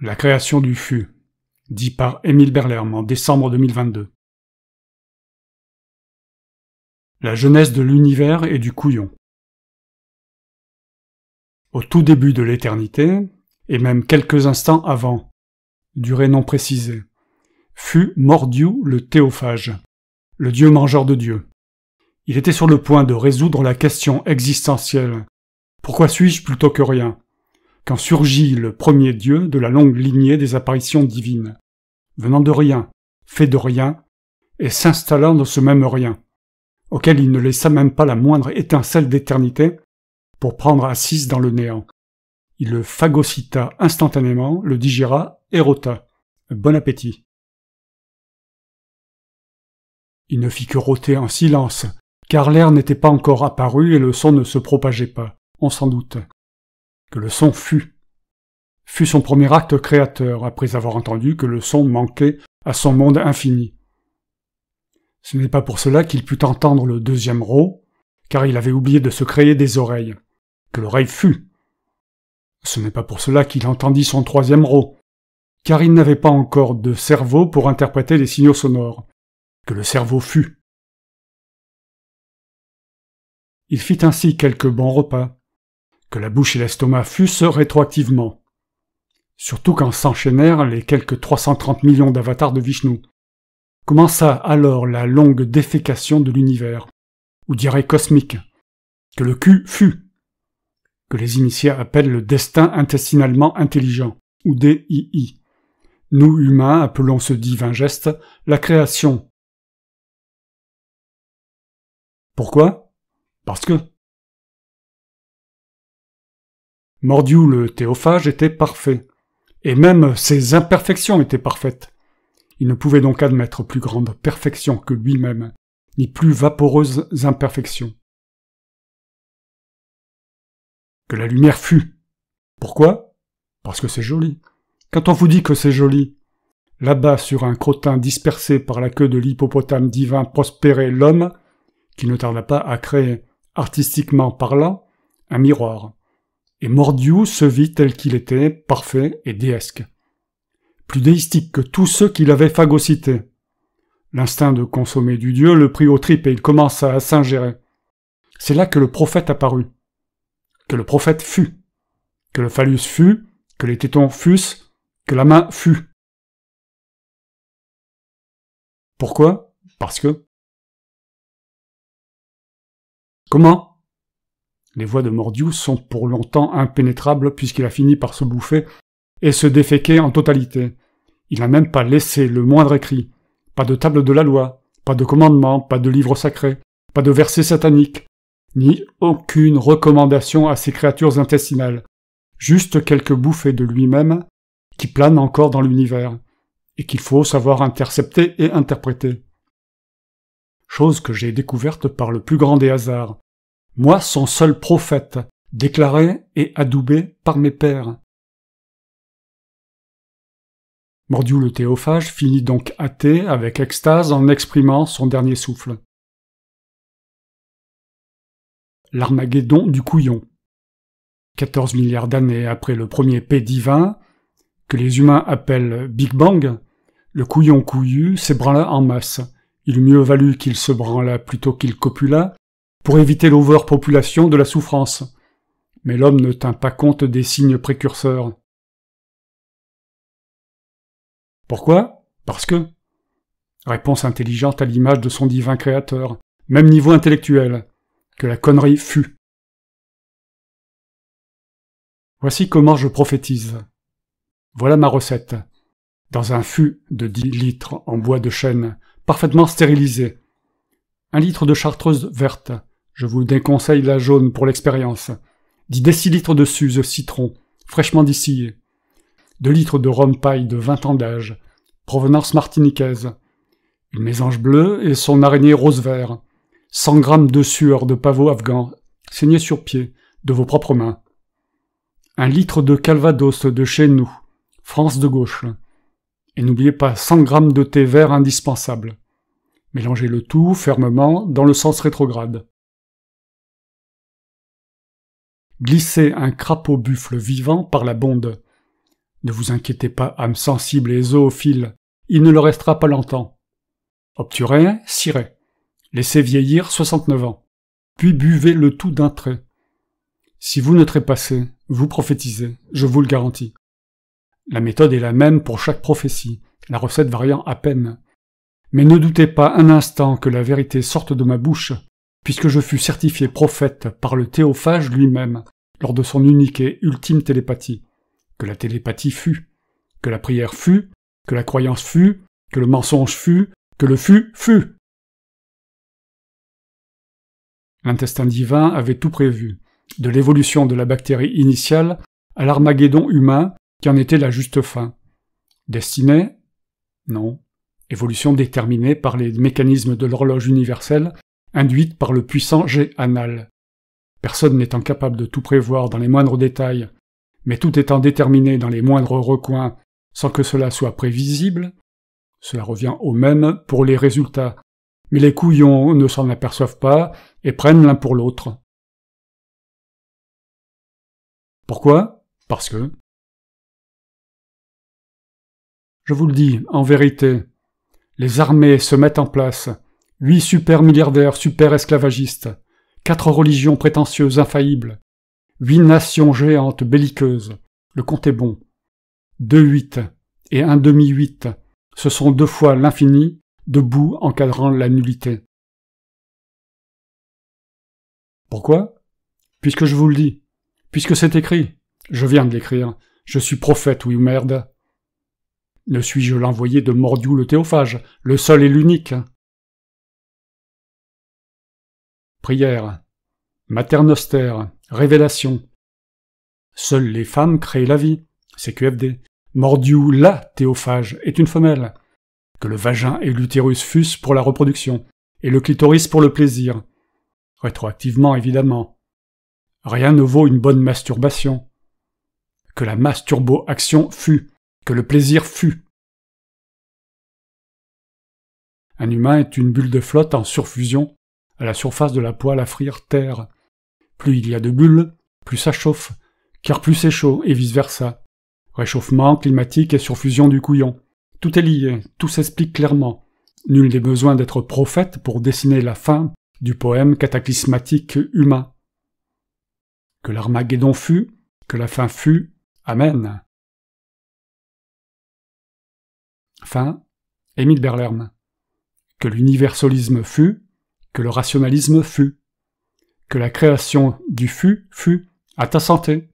La création du fût, dit par Émile Berlerme en décembre 2022. La genèse de l'univers et du couillon. Au tout début de l'éternité, et même quelques instants avant, durée non précisée, fut Mordiou le théophage, le dieu mangeur de dieux. Il était sur le point de résoudre la question existentielle « Pourquoi suis-je plutôt que rien ?» quand surgit le premier dieu de la longue lignée des apparitions divines, venant de rien, fait de rien, et s'installant dans ce même rien, auquel il ne laissa même pas la moindre étincelle d'éternité pour prendre assise dans le néant. Il le phagocyta instantanément, le digéra et rôta. Bon appétit. Il ne fit que rôter en silence, car l'air n'était pas encore apparu et le son ne se propageait pas, on s'en doute. Que le son fut son premier acte créateur, après avoir entendu que le son manquait à son monde infini. Ce n'est pas pour cela qu'il put entendre le deuxième rot, car il avait oublié de se créer des oreilles. Que l'oreille fut. Ce n'est pas pour cela qu'il entendit son troisième rot, car il n'avait pas encore de cerveau pour interpréter les signaux sonores. Que le cerveau fut. Il fit ainsi quelques bons repas, que la bouche et l'estomac fussent rétroactivement. Surtout quand s'enchaînèrent les quelques 330 millions d'avatars de Vishnu. Commença alors la longue défécation de l'univers, ou dirait cosmique, que le cul fut, que les initiés appellent le destin intestinalement intelligent, ou DII. Nous, humains, appelons ce divin geste la création. Pourquoi ? Parce que Mordiou le théophage était parfait, et même ses imperfections étaient parfaites. Il ne pouvait donc admettre plus grande perfection que lui-même, ni plus vaporeuses imperfections. Que la lumière fût. Pourquoi ? Parce que c'est joli. Quand on vous dit que c'est joli, là-bas sur un crottin dispersé par la queue de l'hippopotame divin prospérait l'homme, qui ne tarda pas à créer, artistiquement parlant, un miroir. Et Mordiou se vit tel qu'il était, parfait et déesque. Plus déistique que tous ceux qui l'avaient phagocyté. L'instinct de consommer du dieu le prit aux tripes et il commença à s'ingérer. C'est là que le prophète apparut. Que le prophète fut. Que le phallus fut, que les tétons fussent, que la main fut. Pourquoi ? Parce que... Comment ? Les voies de Mordiou sont pour longtemps impénétrables puisqu'il a fini par se bouffer et se déféquer en totalité. Il n'a même pas laissé le moindre écrit. Pas de table de la loi, pas de commandement, pas de livre sacré, pas de verset satanique, ni aucune recommandation à ses créatures intestinales. Juste quelques bouffées de lui-même qui planent encore dans l'univers et qu'il faut savoir intercepter et interpréter. Chose que j'ai découverte par le plus grand des hasards. Moi, son seul prophète, déclaré et adoubé par mes pères. Mordiou le théophage finit donc athée avec extase en exprimant son dernier souffle. L'Armageddon du couillon. 14 milliards d'années après le premier P divin, que les humains appellent Big Bang, le couillon couillu s'ébranla en masse. Il eût mieux valu qu'il se branlât plutôt qu'il copulât, pour éviter l'overpopulation de la souffrance. Mais l'homme ne tint pas compte des signes précurseurs. Pourquoi ? Parce que... Réponse intelligente à l'image de son divin créateur, même niveau intellectuel, que la connerie fut. Voici comment je prophétise. Voilà ma recette. Dans un fût de 10 litres en bois de chêne, parfaitement stérilisé. 1 litre de chartreuse verte. Je vous déconseille la jaune pour l'expérience. 10 décilitres de suze citron, fraîchement distillé. 2 litres de rhum paille de 20 ans d'âge, provenance martiniquaise. Une mésange bleue et son araignée rose-vert. 100 grammes de sueur de pavot afghan, saigné sur pied, de vos propres mains. 1 litre de calvados de chez nous, France de gauche. Et n'oubliez pas 100 grammes de thé vert indispensable. Mélangez le tout fermement dans le sens rétrograde. Glissez un crapaud buffle vivant par la bonde. Ne vous inquiétez pas, âmes sensibles et zoophiles, il ne le restera pas longtemps. Obturez, cirez. Laissez vieillir 69 ans. Puis buvez le tout d'un trait. Si vous ne trépassez, vous prophétisez, je vous le garantis. La méthode est la même pour chaque prophétie, la recette variant à peine. Mais ne doutez pas un instant que la vérité sorte de ma bouche, puisque je fus certifié prophète par le théophage lui-même, lors de son unique et ultime télépathie. Que la télépathie fut, que la prière fut, que la croyance fut, que le mensonge fut, que le fut. L'intestin divin avait tout prévu, de l'évolution de la bactérie initiale à l'Armageddon humain qui en était la juste fin. Destinée? Non. Évolution déterminée par les mécanismes de l'horloge universelle induite par le puissant jet anal. Personne n'étant capable de tout prévoir dans les moindres détails, mais tout étant déterminé dans les moindres recoins sans que cela soit prévisible, cela revient au même pour les résultats, mais les couillons ne s'en aperçoivent pas et prennent l'un pour l'autre. Pourquoi? Parce que... Je vous le dis, en vérité, les armées se mettent en place, 8 super-milliardaires super-esclavagistes, 4 religions prétentieuses infaillibles, 8 nations géantes belliqueuses, le compte est bon. 2 8 et 1 demi-8, ce sont 2 fois l'infini, debout encadrant la nullité. Pourquoi? Puisque je vous le dis, puisque c'est écrit, je viens de l'écrire, je suis prophète, oui ou merde. Ne suis-je l'envoyé de Mordiou le théophage, le seul et l'unique? Prière, maternoster, révélation. Seules les femmes créent la vie, CQFD. Mordiou la théophage est une femelle. Que le vagin et l'utérus fussent pour la reproduction, et le clitoris pour le plaisir. Rétroactivement, évidemment. Rien ne vaut une bonne masturbation. Que la masturbo-action fût, que le plaisir fût. Un humain est une bulle de flotte en surfusion à la surface de la poêle à frire terre. Plus il y a de bulles, plus ça chauffe, car plus c'est chaud, et vice-versa. Réchauffement climatique et surfusion du couillon. Tout est lié, tout s'explique clairement. Nul n'est besoin d'être prophète pour dessiner la fin du poème cataclysmatique humain. Que l'Armageddon fût, que la fin fût, Amen. Fin, Émile Berlerme. Que l'universalisme fût, que le rationalisme fût. Que la création du fût, à ta santé.